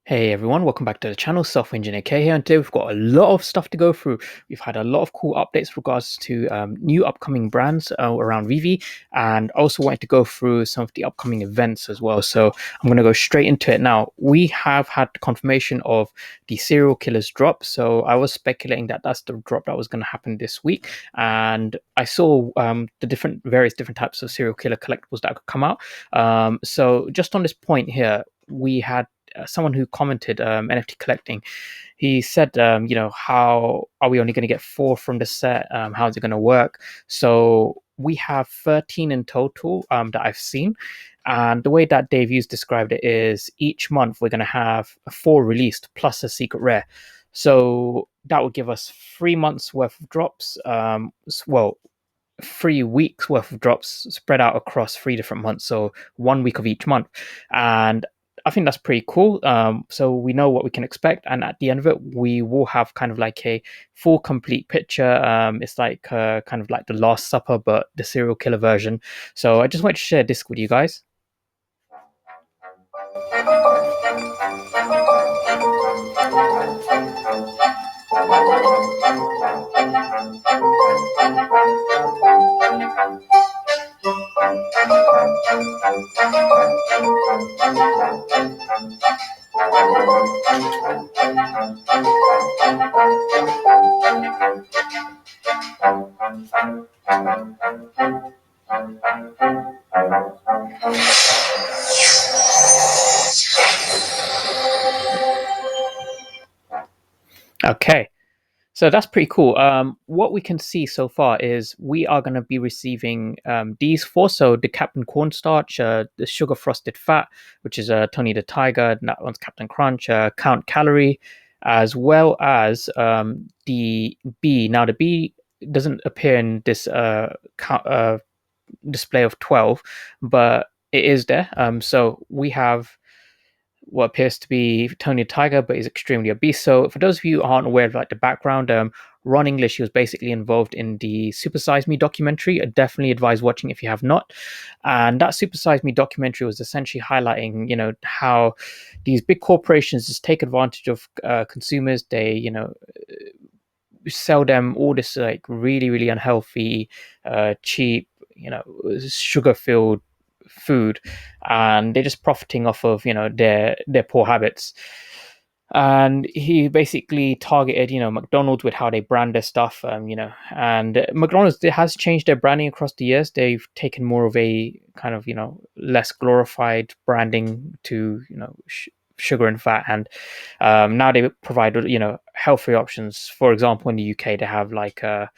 Hey everyone, welcome back to the channel. Self Engineer K here, and today we've got a lot of stuff to go through. We've had a lot of cool updates with regards to new upcoming brands around VeVe, and also wanted to go through some of the upcoming events as well. So I'm going to go straight into it now. We have had confirmation of the Serial Killers drop. So I was speculating that that's the drop that was going to happen this week, and I saw the various different types of serial killer collectibles that could come out. So just on this point here, we had someone who commented NFT collecting. He said, how are we only going to get four from the set? How is it going to work? So we have 13 in total that I've seen. And the way that Dave Hughes described it is each month we're going to have four released plus a secret rare. So that would give us 3 months worth of drops. 3 weeks worth of drops spread out across 3 different months. So 1 week of each month. And I think that's pretty cool. So we know what we can expect, and at the end of it, we will have kind of like a full, complete picture. It's like kind of like the Last Supper, but the serial killer version. So I just wanted to share this with you guys. Okay. So that's pretty cool. What we can see so far is we are going to be receiving these four. So the Captain Cornstarch, the Sugar Frosted Fat, which is Tony the Tiger, and that one's Captain Crunch, Count Calorie, as well as the bee. Now the bee doesn't appear in this display of 12, but it is there. So we have what appears to be Tony the Tiger, but he's extremely obese. So, for those of you who aren't aware of like the background, Ron English, he was basically involved in the Super Size Me documentary. I definitely advise watching if you have not. And that Super Size Me documentary was essentially highlighting, how these big corporations just take advantage of consumers. They, sell them all this like really, really unhealthy, cheap, sugar filled food, and they're just profiting off of their poor habits. And he basically targeted McDonald's with how they brand their stuff. And McDonald's has changed their branding across the years. They've taken more of a kind of less glorified branding to sugar and fat, and now they provide healthy options. For example, in the UK they have like what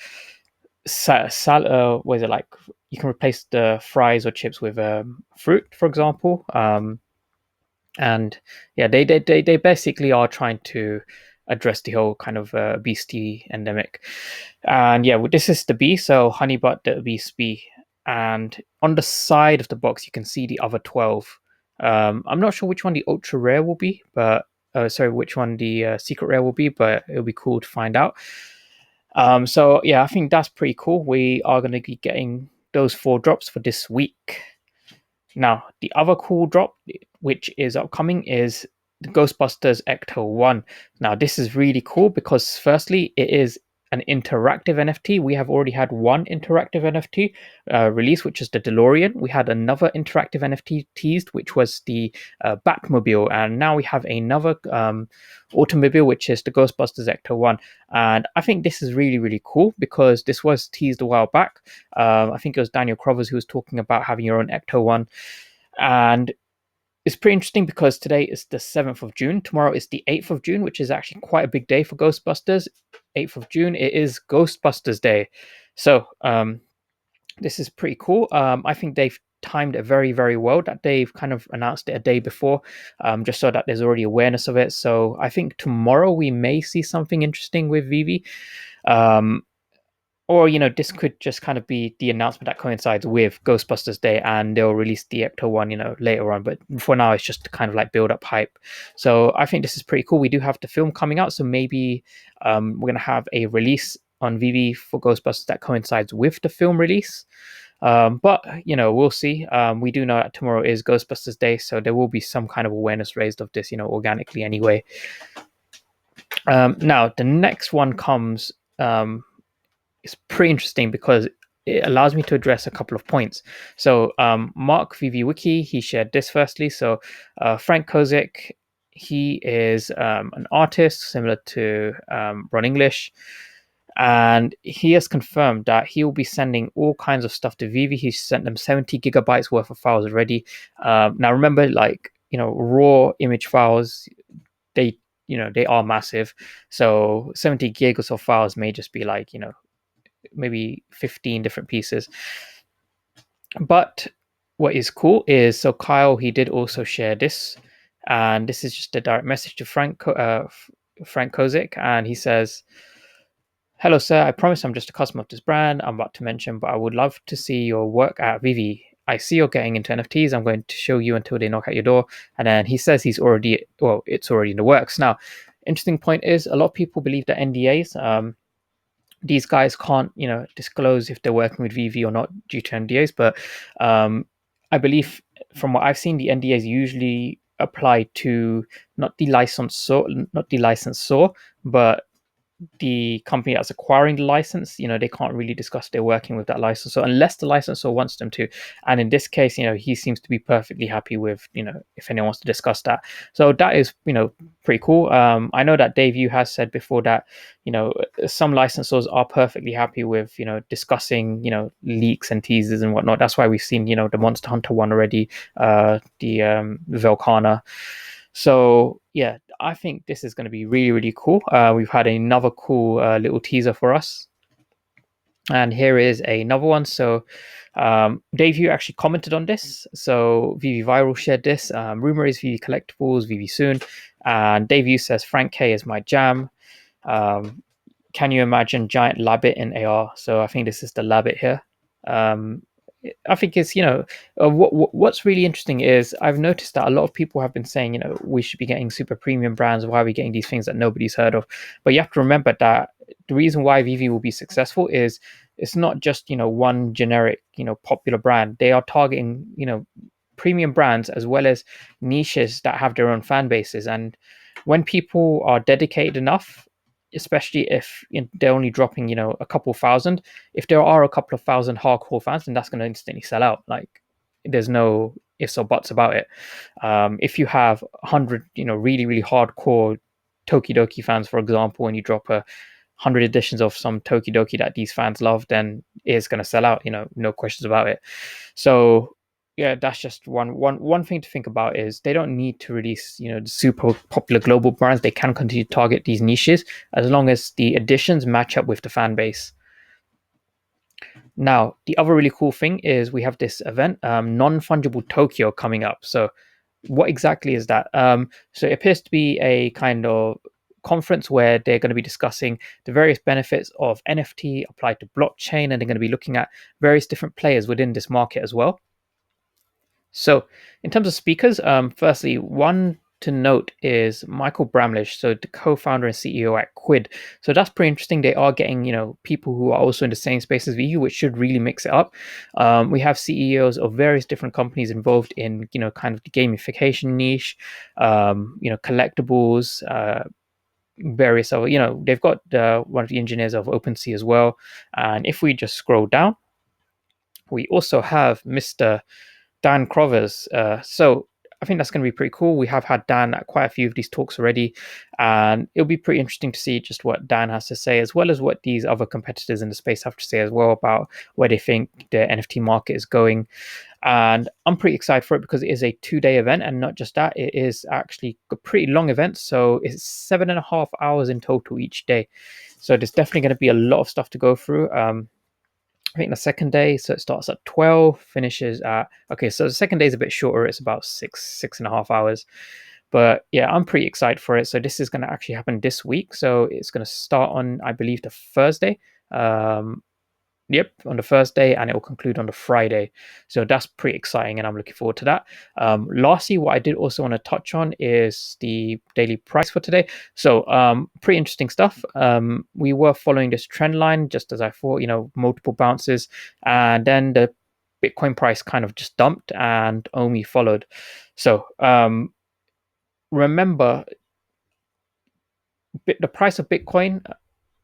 is it like, you can replace the fries or chips with fruit, for example. And yeah, they basically are trying to address the whole kind of obesity endemic. And yeah, this is the bee, so honey butt the obese bee. And on the side of the box you can see the other 12. I'm not sure which one the ultra rare will be, but sorry, which one the secret rare will be, but it'll be cool to find out. So yeah, I think that's pretty cool. We are going to be getting those four drops for this week. Now, the other cool drop, which is upcoming, is the Ghostbusters Ecto-1. Now, this is really cool because, firstly, it is an interactive NFT. We have already had one interactive NFT release, which is the DeLorean. We had another interactive NFT teased, which was the Batmobile. And now we have another automobile, which is the Ghostbusters Ecto-1. And I think this is really, really cool because this was teased a while back. I think it was Daniel Crothers who was talking about having your own Ecto-1. And it's pretty interesting because today is the 7th of June. Tomorrow is the 8th of June, which is actually quite a big day for Ghostbusters. 8th of June, it is Ghostbusters Day. So this is pretty cool. I think they've timed it very, very well that they've kind of announced it a day before, just so that there's already awareness of it. So I think tomorrow we may see something interesting with VeVe. Or this could just kind of be the announcement that coincides with Ghostbusters Day, and they'll release the Ecto-1 later on, but for now it's just to kind of like build up hype. So I think this is pretty cool. We do have the film coming out, so maybe we're going to have a release on VeVe for Ghostbusters that coincides with the film release. But we'll see. We do know that tomorrow is Ghostbusters Day, so there will be some kind of awareness raised of this, organically anyway. Now the next one comes. It's pretty interesting because it allows me to address a couple of points. So Mark VeVeWiki, he shared this firstly. So Frank Kozik, he is an artist similar to Ron English. And he has confirmed that he will be sending all kinds of stuff to VeVe. He's sent them 70 gigabytes worth of files already. Now remember, raw image files, they they are massive. So 70 gigs of files may just be maybe 15 different pieces. But what is cool is, so Kyle, he did also share this, and this is just a direct message to Frank Kozik, and he says, "Hello, sir. I promise I'm just a customer of this brand I'm about to mention, but I would love to see your work at VeVe. I see you're getting into NFTs. I'm going to show you until they knock at your door." And then he says it's already in the works. Now, interesting point is, a lot of people believe that NDAs, these guys can't, disclose if they're working with VeVe or not due to NDAs. But I believe, from what I've seen, the NDAs usually apply to not the licensor, but the company that's acquiring the license. They can't really discuss they're working with that licensor unless the licensor wants them to. And in this case, he seems to be perfectly happy with, if anyone wants to discuss that. So that is, pretty cool. I know that Dave, you has said before that, some licensors are perfectly happy with, discussing, leaks and teasers and whatnot. That's why we've seen, the Monster Hunter one already, the Velcana. So yeah, I think this is going to be really, really cool. We've had another cool little teaser for us. And here is another one. So Dave, you actually commented on this. So VeVe Viral shared this. Rumor is VeVe Collectibles, VeVe soon. And Dave, you says, Frank K is my jam. Can you imagine giant Labbit in AR? So I think this is the Labbit here. I think it's, what's really interesting is I've noticed that a lot of people have been saying, we should be getting super premium brands. Why are we getting these things that nobody's heard of? But you have to remember that the reason why VeVe will be successful is it's not just, one generic, popular brand. They are targeting, premium brands as well as niches that have their own fan bases. And when people are dedicated enough, especially if they're only dropping, a couple thousand, if there are a couple of thousand hardcore fans, then that's going to instantly sell out. Like, there's no ifs or buts about it. If you have 100, really, really hardcore Tokidoki fans, for example, and you drop 100 editions of some Tokidoki that these fans love, then it's going to sell out, no questions about it. So yeah, that's just one thing to think about is they don't need to release, the super popular global brands. They can continue to target these niches as long as the editions match up with the fan base. Now, the other really cool thing is we have this event, Non-Fungible Tokyo, coming up. So what exactly is that? So it appears to be a kind of conference where they're going to be discussing the various benefits of NFT applied to blockchain, and they're going to be looking at various different players within this market as well. So in terms of speakers, firstly, one to note is Michael Bramlish, so the co-founder and CEO at Quid. So that's pretty interesting. They are getting, people who are also in the same space as VeVe, which should really mix it up. We have CEOs of various different companies involved in, kind of the gamification niche, collectibles, various other, they've got one of the engineers of OpenSea as well. And if we just scroll down, we also have Mr. Dan Crothers. So I think that's going to be pretty cool. We have had Dan at quite a few of these talks already, and it'll be pretty interesting to see just what Dan has to say, as well as what these other competitors in the space have to say as well about where they think the NFT market is going. And I'm pretty excited for it because it is a 2-day event, and not just that, it is actually a pretty long event. So it's 7.5 hours in total each day. So there's definitely going to be a lot of stuff to go through. I think the second day, so it starts at 12, finishes at, okay, so the second day is a bit shorter. It's about 6.5 hours. But yeah, I'm pretty excited for it. So this is going to actually happen this week. So it's going to start on, I believe, the Thursday. Yep, on the Thursday, and it will conclude on the Friday. So that's pretty exciting, and I'm looking forward to that. Lastly, what I did also want to touch on is the daily price for today. So pretty interesting stuff. We were following this trend line, just as I thought, multiple bounces, and then the Bitcoin price kind of just dumped and OMI followed. So remember, the price of Bitcoin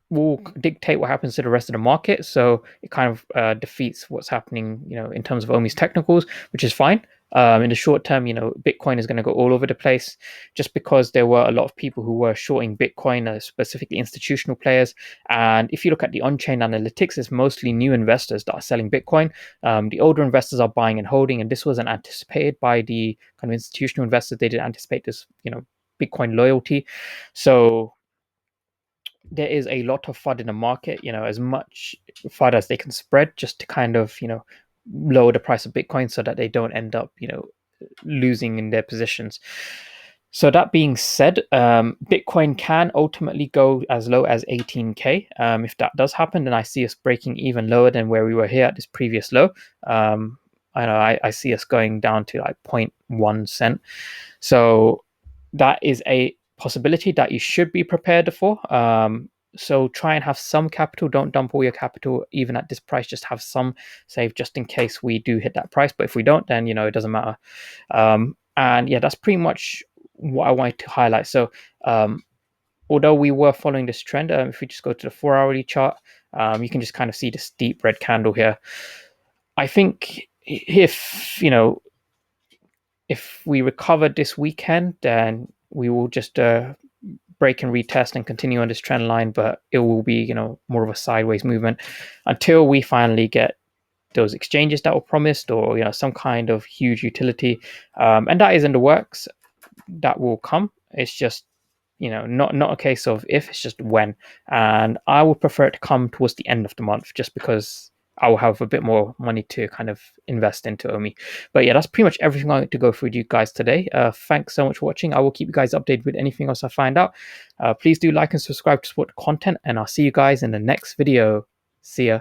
will dictate what happens to the rest of the market. So it kind of defeats what's happening, in terms of OMI's technicals, which is fine. In the short term, Bitcoin is going to go all over the place just because there were a lot of people who were shorting Bitcoin, specifically institutional players. And if you look at the on-chain analytics, it's mostly new investors that are selling Bitcoin. The older investors are buying and holding, and this wasn't anticipated by the kind of institutional investors. They didn't anticipate this, Bitcoin loyalty. So there is a lot of FUD in the market, as much FUD as they can spread just to kind of, lower the price of Bitcoin so that they don't end up, losing in their positions. So that being said, Bitcoin can ultimately go as low as 18K. If that does happen, then I see us breaking even lower than where we were here at this previous low. I see us going down to like 0.1 cent. So that is a possibility that you should be prepared for. So try and have some capital. Don't dump all your capital, even at this price. Just have some saved just in case we do hit that price. But if we don't, then it doesn't matter. And yeah, that's pretty much what I wanted to highlight. So although we were following this trend, if we just go to the 4-hourly chart, you can just kind of see this deep red candle here. I think if we recover this weekend, then we will just break and retest and continue on this trend line, but it will be more of a sideways movement until we finally get those exchanges that were promised, or some kind of huge utility, and that is in the works. That will come. It's just not a case of if, it's just when. And I would prefer it to come towards the end of the month, just because I will have a bit more money to kind of invest into OMI. But yeah, that's pretty much everything I want to go through with you guys today. Thanks so much for watching. I will keep you guys updated with anything else I find out. Please do like and subscribe to support the content, and I'll see you guys in the next video. See ya.